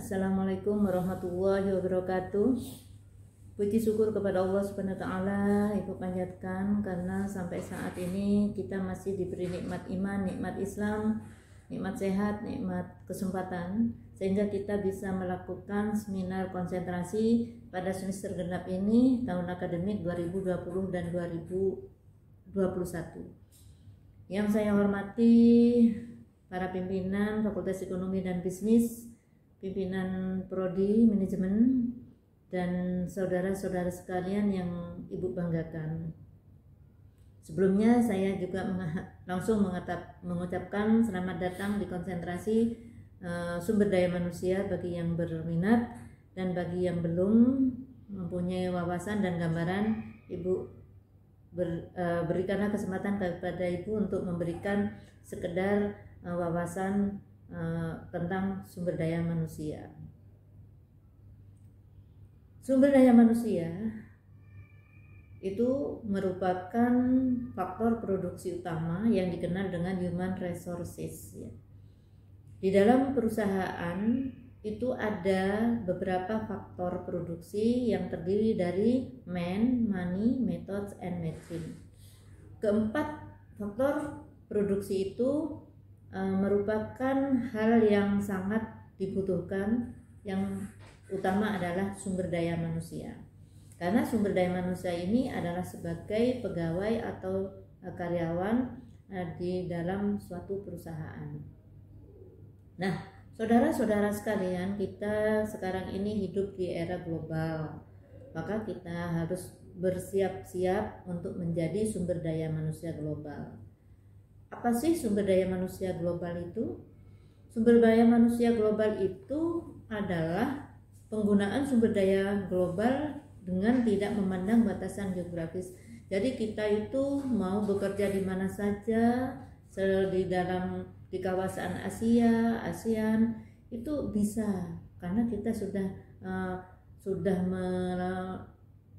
Assalamualaikum warahmatullahi wabarakatuh. Puji syukur kepada Allah Subhanahu wa taala, Ibu panjatkan karena sampai saat ini kita masih diberi nikmat iman, nikmat Islam, nikmat sehat, nikmat kesempatan sehingga kita bisa melakukan seminar konsentrasi pada semester genap ini tahun akademik 2020 dan 2021. Yang saya hormati para pimpinan Fakultas Ekonomi dan Bisnis, pimpinan Prodi Manajemen, dan saudara-saudara sekalian yang Ibu banggakan. Sebelumnya saya juga langsung mengucapkan selamat datang di konsentrasi sumber daya manusia bagi yang berminat, dan bagi yang belum mempunyai wawasan dan gambaran, Ibu berikanlah kesempatan kepada Ibu untuk memberikan sekedar wawasan tentang sumber daya manusia. Sumber daya manusia itu merupakan faktor produksi utama yang dikenal dengan human resources. Di dalam perusahaan itu ada beberapa faktor produksi yang terdiri dari man, money, methods, and machine. Keempat faktor produksi itu merupakan hal yang sangat dibutuhkan. Yang utama adalah sumber daya manusia, karena sumber daya manusia ini adalah sebagai pegawai atau karyawan di dalam suatu perusahaan. Nah, saudara-saudara sekalian, kita sekarang ini hidup di era global, maka kita harus bersiap-siap untuk menjadi sumber daya manusia global. Apa sih sumber daya manusia global itu? Sumber daya manusia global itu adalah penggunaan sumber daya global dengan tidak memandang batasan geografis. Jadi kita itu mau bekerja di mana saja, di kawasan Asia, ASEAN itu bisa, karena kita sudah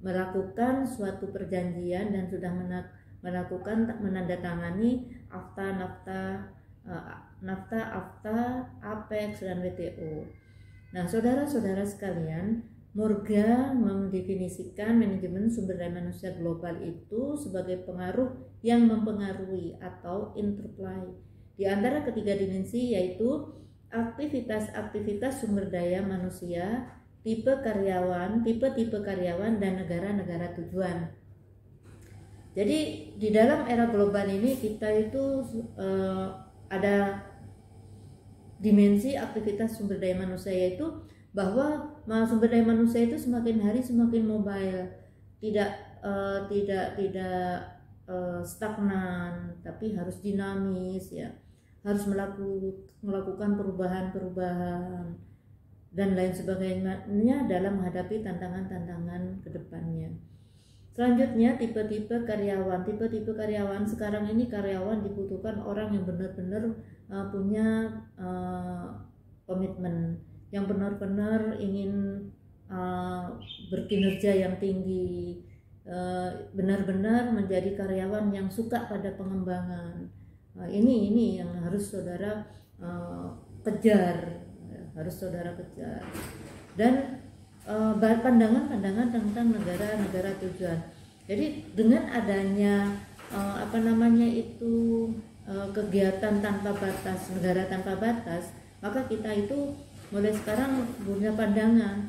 melakukan suatu perjanjian dan sudah menandatangani NAFTA, APEC, dan WTO. Nah, saudara-saudara sekalian, Morga mendefinisikan manajemen sumber daya manusia global itu sebagai pengaruh yang mempengaruhi atau interplay di antara ketiga dimensi, yaitu aktivitas-aktivitas sumber daya manusia, tipe karyawan, dan negara-negara tujuan. Jadi di dalam era global ini kita itu ada dimensi aktivitas sumber daya manusia, yaitu bahwa sumber daya manusia itu semakin hari semakin mobile, tidak stagnan, tapi harus dinamis, ya, harus melakukan perubahan dan lain sebagainya dalam menghadapi tantangan-tantangan ke depannya. Selanjutnya, tipe-tipe karyawan sekarang ini, karyawan dibutuhkan orang yang benar-benar punya komitmen, yang benar-benar ingin berkinerja yang tinggi, benar-benar menjadi karyawan yang suka pada pengembangan. Ini yang harus saudara kejar, dan pandangan tentang negara-negara tujuan. Jadi dengan adanya kegiatan tanpa batas, negara tanpa batas, maka kita itu mulai sekarang punya pandangan,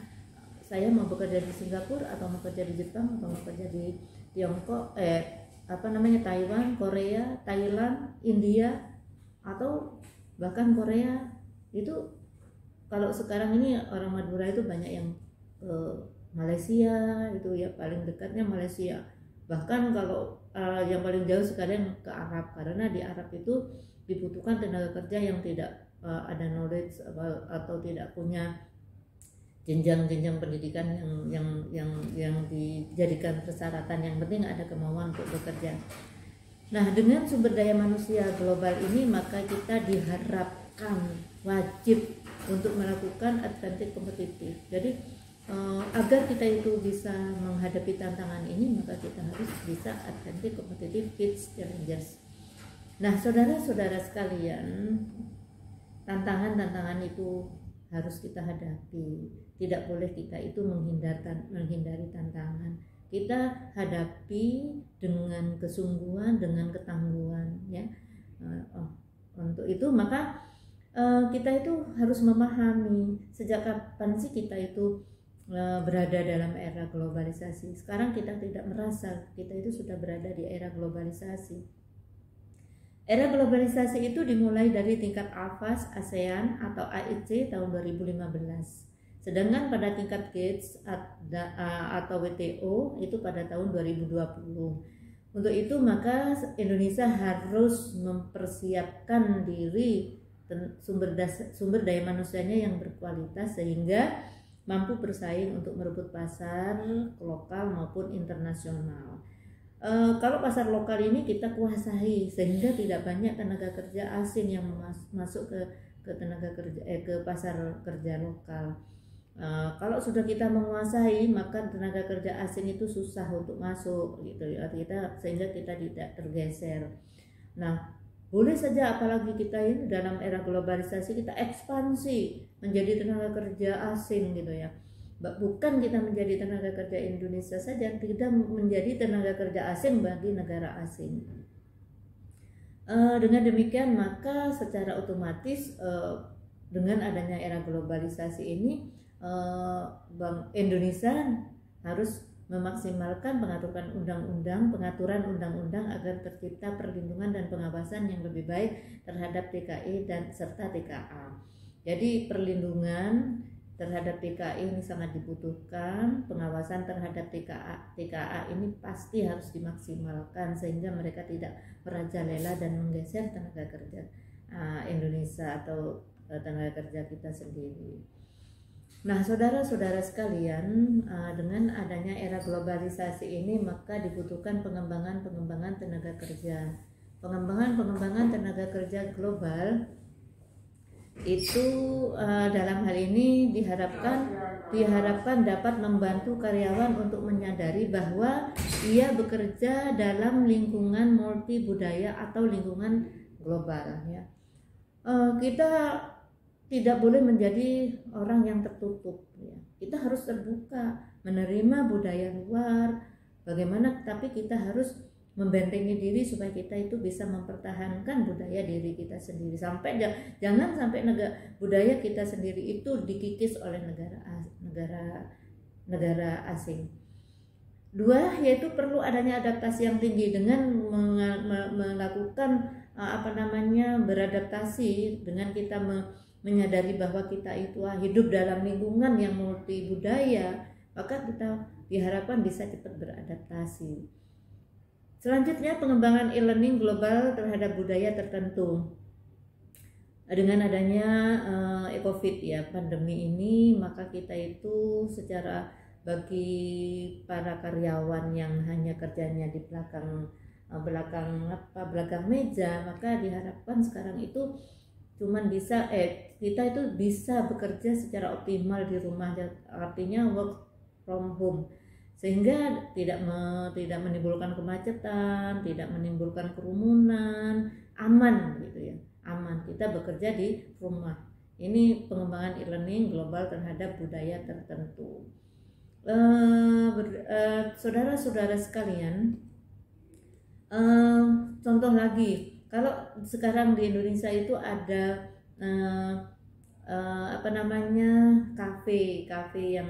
saya mau bekerja di Singapura atau mau bekerja di Jepang atau mau bekerja di Tiongkok, Taiwan, Korea, Thailand, India, atau bahkan Korea. Itu kalau sekarang ini orang Madura itu banyak yang Malaysia, itu ya paling dekatnya Malaysia. Bahkan kalau yang paling jauh sekalian ke Arab, karena di Arab itu dibutuhkan tenaga kerja yang tidak ada knowledge atau tidak punya jenjang pendidikan yang dijadikan persyaratan. Yang penting ada kemauan untuk bekerja. Nah, dengan sumber daya manusia global ini, maka kita diharapkan wajib untuk melakukan advantage kompetitif. Jadi agar kita itu bisa menghadapi tantangan ini, maka kita harus bisa advantage kompetitif fit challenges. Nah, saudara-saudara sekalian, tantangan itu harus kita hadapi. Tidak boleh kita itu menghindari tantangan. Kita hadapi dengan kesungguhan, dengan ketangguhan, ya. Untuk itu maka kita itu harus memahami sejak kapan sih kita itu berada dalam era globalisasi. Sekarang kita tidak merasa kita itu sudah berada di era globalisasi. Era globalisasi itu dimulai dari tingkat AFAS, ASEAN atau AIC tahun 2015. Sedangkan pada tingkat GATS atau WTO itu pada tahun 2020. Untuk itu maka Indonesia harus mempersiapkan diri sumber daya manusianya yang berkualitas sehingga mampu bersaing untuk merebut pasar lokal maupun internasional. Kalau pasar lokal ini kita kuasai sehingga tidak banyak tenaga kerja asing yang masuk ke tenaga kerja ke pasar kerja lokal. Kalau sudah kita menguasai maka tenaga kerja asing itu susah untuk masuk gitu ya, sehingga kita tidak tergeser. Nah, boleh saja apalagi kita ini dalam era globalisasi kita ekspansi menjadi tenaga kerja asing gitu ya. Bukan kita menjadi tenaga kerja Indonesia saja, kita menjadi tenaga kerja asing bagi negara asing. Dengan demikian maka secara otomatis dengan adanya era globalisasi ini Bank Indonesia harus memaksimalkan pengaturan undang-undang agar tercipta perlindungan dan pengawasan yang lebih baik terhadap TKI dan serta TKA. Jadi perlindungan terhadap TKI ini sangat dibutuhkan, pengawasan terhadap TKA ini pasti harus dimaksimalkan sehingga mereka tidak merajalela dan menggeser tenaga kerja Indonesia atau tenaga kerja kita sendiri. Nah, saudara-saudara sekalian, dengan adanya era globalisasi ini maka dibutuhkan pengembangan tenaga kerja. Pengembangan tenaga kerja global itu dalam hal ini diharapkan dapat membantu karyawan untuk menyadari bahwa ia bekerja dalam lingkungan multi budaya atau lingkungan global, ya. Kita tidak boleh menjadi orang yang tertutup, ya. Kita harus terbuka, menerima budaya luar. Bagaimana? Tapi kita harus membentengi diri supaya kita itu bisa mempertahankan budaya diri kita sendiri. Jangan sampai budaya kita sendiri itu dikikis oleh negara asing. Dua, yaitu perlu adanya adaptasi yang tinggi dengan melakukan beradaptasi dengan kita menyadari bahwa kita itu hidup dalam lingkungan yang multi budaya, maka kita diharapkan bisa cepat beradaptasi. Selanjutnya pengembangan e-learning global terhadap budaya tertentu. Dengan adanya COVID ya, pandemi ini, maka kita itu secara bagi para karyawan yang hanya kerjanya di belakang meja, maka diharapkan sekarang itu cuman kita itu bisa bekerja secara optimal di rumah, artinya work from home, sehingga tidak menimbulkan kemacetan, tidak menimbulkan kerumunan, aman gitu ya, aman kita bekerja di rumah. Ini pengembangan e-learning global terhadap budaya tertentu. Saudara-saudara sekalian, contoh lagi. Kalau sekarang di Indonesia itu ada kafe yang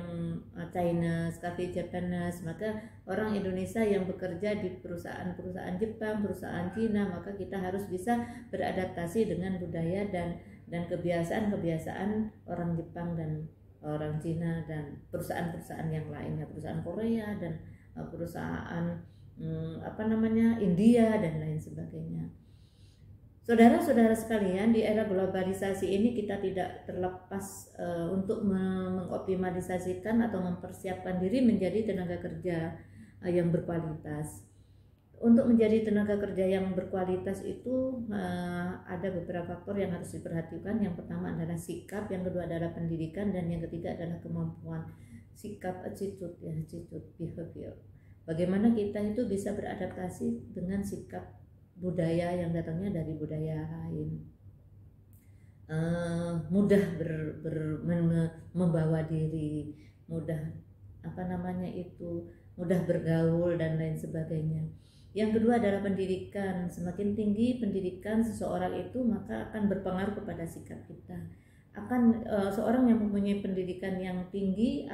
Chinese, kafe Japanese, maka orang Indonesia yang bekerja di perusahaan Jepang, perusahaan Cina, maka kita harus bisa beradaptasi dengan budaya dan kebiasaan orang Jepang dan orang Cina dan perusahaan-perusahaan yang lainnya, perusahaan Korea dan perusahaan India dan lain sebagainya. Saudara-saudara sekalian, di era globalisasi ini kita tidak terlepas untuk mengoptimalisasikan atau mempersiapkan diri menjadi tenaga kerja yang berkualitas. Untuk menjadi tenaga kerja yang berkualitas itu ada beberapa faktor yang harus diperhatikan. Yang pertama adalah sikap, yang kedua adalah pendidikan, dan yang ketiga adalah kemampuan. Sikap, attitude, behavior. Bagaimana kita itu bisa beradaptasi dengan sikap budaya yang datangnya dari budaya lain. mudah membawa diri, mudah mudah bergaul dan lain sebagainya. Yang kedua adalah pendidikan. Semakin tinggi pendidikan seseorang itu, maka akan berpengaruh kepada sikap kita. Seorang yang mempunyai pendidikan yang tinggi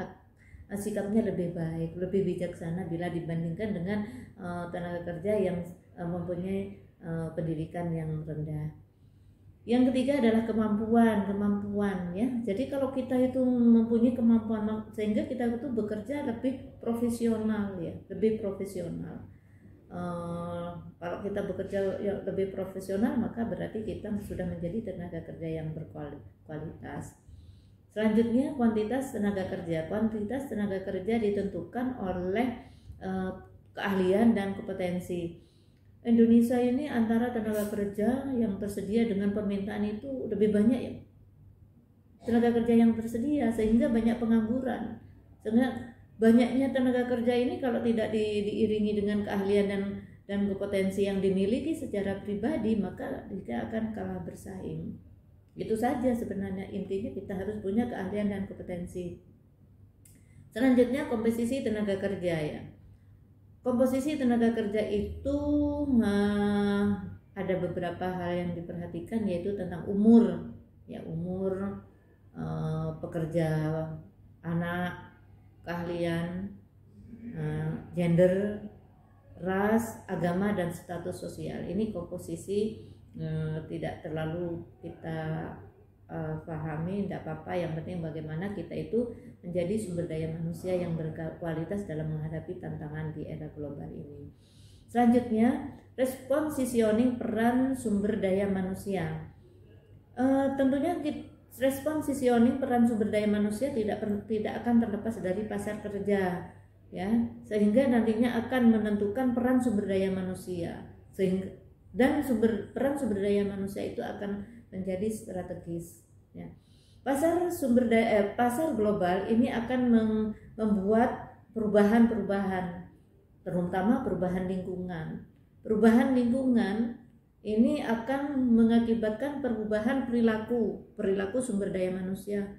sikapnya lebih baik, lebih bijaksana bila dibandingkan dengan tenaga kerja yang mempunyai pendidikan yang rendah. Yang ketiga adalah kemampuan ya. Jadi kalau kita itu mempunyai kemampuan, sehingga kita itu bekerja lebih profesional ya, lebih profesional. Kalau kita bekerja lebih profesional, maka berarti kita sudah menjadi tenaga kerja yang berkualitas. Selanjutnya kuantitas tenaga kerja. Kuantitas tenaga kerja ditentukan oleh keahlian dan kompetensi. Indonesia ini antara tenaga kerja yang tersedia dengan permintaan itu lebih banyak ya tenaga kerja yang tersedia, sehingga banyak pengangguran. Sehingga banyaknya tenaga kerja ini kalau tidak diiringi dengan keahlian dan kompetensi yang dimiliki secara pribadi, maka dia akan kalah bersaing. Itu saja sebenarnya intinya, kita harus punya keahlian dan kompetensi. Selanjutnya komposisi tenaga kerja ya. Komposisi tenaga kerja itu ada beberapa hal yang diperhatikan, yaitu tentang umur ya, pekerja, anak, keahlian, gender, ras, agama, dan status sosial. Ini komposisi tidak terlalu kita pahami, tidak apa-apa. Yang penting bagaimana kita itu menjadi sumber daya manusia yang berkualitas dalam menghadapi tantangan di era global ini. Selanjutnya, responsitioning peran sumber daya manusia. Tentunya responsitioning peran sumber daya manusia tidak akan terlepas dari pasar kerja ya, sehingga nantinya akan menentukan peran sumber daya manusia, dan peran sumber daya manusia itu akan menjadi strategis ya. Pasar global ini akan membuat perubahan-perubahan, terutama perubahan lingkungan. Perubahan lingkungan ini akan mengakibatkan perubahan perilaku sumber daya manusia,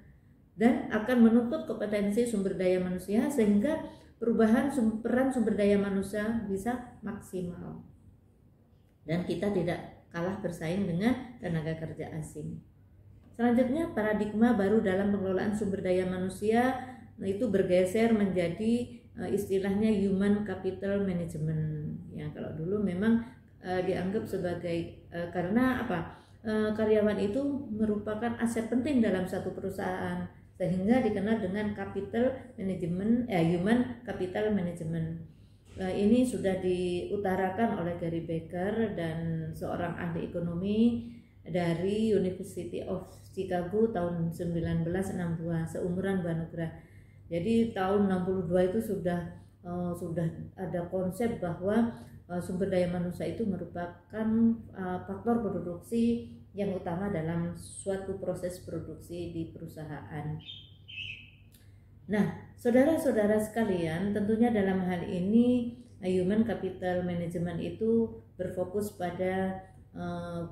dan akan menuntut kompetensi sumber daya manusia, sehingga perubahan peran sumber daya manusia bisa maksimal dan kita tidak kalah bersaing dengan tenaga kerja asing. Selanjutnya, paradigma baru dalam pengelolaan sumber daya manusia itu bergeser menjadi istilahnya human capital management ya. Kalau dulu memang dianggap sebagai karena karyawan itu merupakan aset penting dalam satu perusahaan, sehingga dikenal dengan capital management, human capital management. Ini sudah diutarakan oleh Gary Becker dan seorang ahli ekonomi dari University of Chicago tahun 1962, seumuran Mbak Nugrah. Jadi tahun 62 itu sudah ada konsep bahwa sumber daya manusia itu merupakan faktor produksi yang utama dalam suatu proses produksi di perusahaan. Nah, saudara-saudara sekalian, tentunya dalam hal ini human capital management itu berfokus pada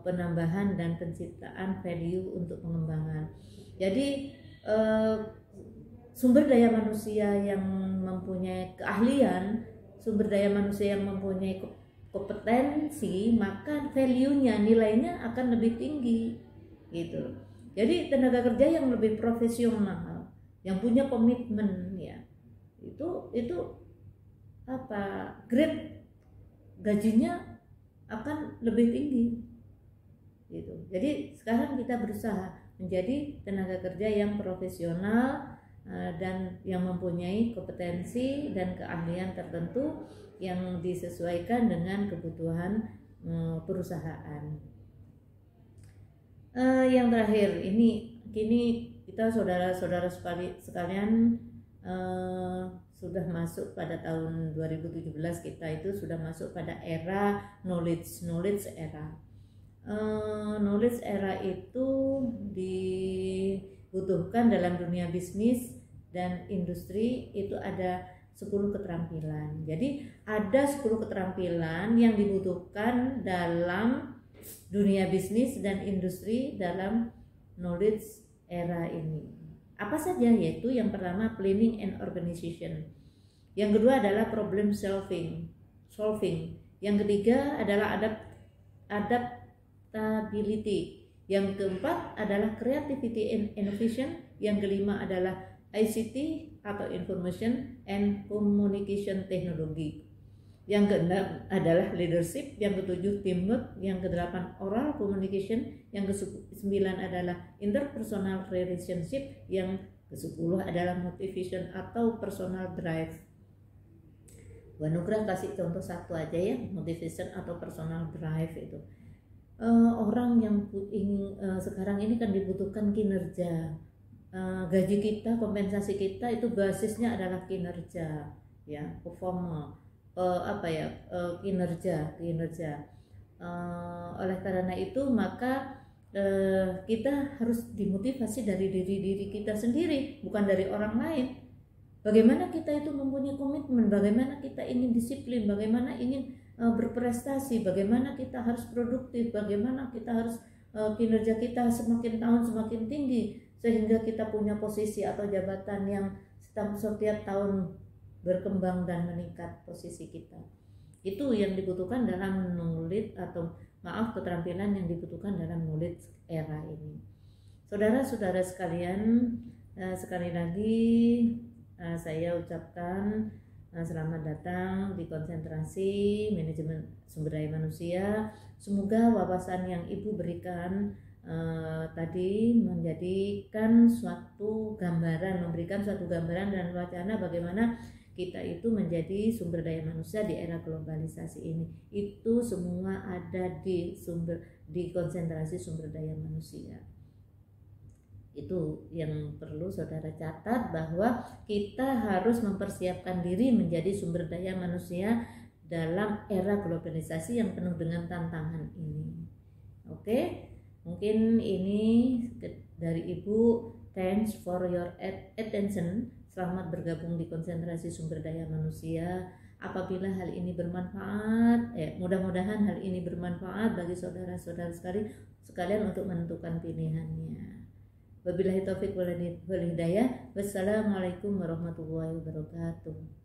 penambahan dan penciptaan value untuk pengembangan. Jadi sumber daya manusia yang mempunyai keahlian, sumber daya manusia yang mempunyai kompetensi, maka value-nya, nilainya akan lebih tinggi gitu. Jadi tenaga kerja yang lebih profesional, yang punya komitmen ya, itu grade gajinya akan lebih tinggi gitu. Jadi sekarang kita berusaha menjadi tenaga kerja yang profesional dan yang mempunyai kompetensi dan keahlian tertentu yang disesuaikan dengan kebutuhan perusahaan. Yang terakhir, kini kita saudara-saudara sekalian sudah masuk pada tahun 2017, kita itu sudah masuk pada era knowledge era. Knowledge era itu dibutuhkan dalam dunia bisnis dan industri. Itu ada 10 keterampilan. Jadi ada 10 keterampilan yang dibutuhkan dalam dunia bisnis dan industri dalam knowledge era ini. Apa saja? Yaitu yang pertama planning and organization, yang kedua adalah problem solving. Yang ketiga adalah adaptability, yang keempat adalah creativity and innovation, yang kelima adalah ICT atau information and communication technology, yang keenam adalah leadership, yang ketujuh teamwork, yang kedelapan oral communication, yang kesembilan adalah interpersonal relationship, yang kesepuluh adalah motivation atau personal drive. Bu Nugrah kasih contoh satu aja ya, motivation atau personal drive itu. Orang yang ingin sekarang ini kan dibutuhkan kinerja, gaji kita, kompensasi kita itu basisnya adalah kinerja, ya, performa. Kinerja. Oleh karena itu maka kita harus dimotivasi dari diri kita sendiri, bukan dari orang lain. Bagaimana kita itu mempunyai komitmen, bagaimana kita ingin disiplin, bagaimana ingin berprestasi, bagaimana kita harus produktif, bagaimana kita harus kinerja kita semakin tahun semakin tinggi sehingga kita punya posisi atau jabatan yang setiap tahun berkembang dan meningkat posisi kita. Itu yang dibutuhkan dalam keterampilan yang dibutuhkan dalam knowledge era ini. Saudara-saudara sekalian, sekali lagi saya ucapkan selamat datang di konsentrasi manajemen sumber daya manusia. Semoga wawasan yang Ibu berikan tadi memberikan suatu gambaran dan wacana bagaimana kita itu menjadi sumber daya manusia di era globalisasi ini. Itu semua ada di konsentrasi sumber daya manusia. Itu yang perlu saudara catat, bahwa kita harus mempersiapkan diri menjadi sumber daya manusia dalam era globalisasi yang penuh dengan tantangan ini. Oke, mungkin ini dari Ibu. Thanks for your attention. Selamat bergabung di konsentrasi sumber daya manusia. Apabila hal ini bermanfaat, mudah-mudahan hal ini bermanfaat bagi saudara-saudara sekalian untuk menentukan pilihannya. Wabillahi taufiq wal hidayah. Wassalamualaikum warahmatullahi wabarakatuh.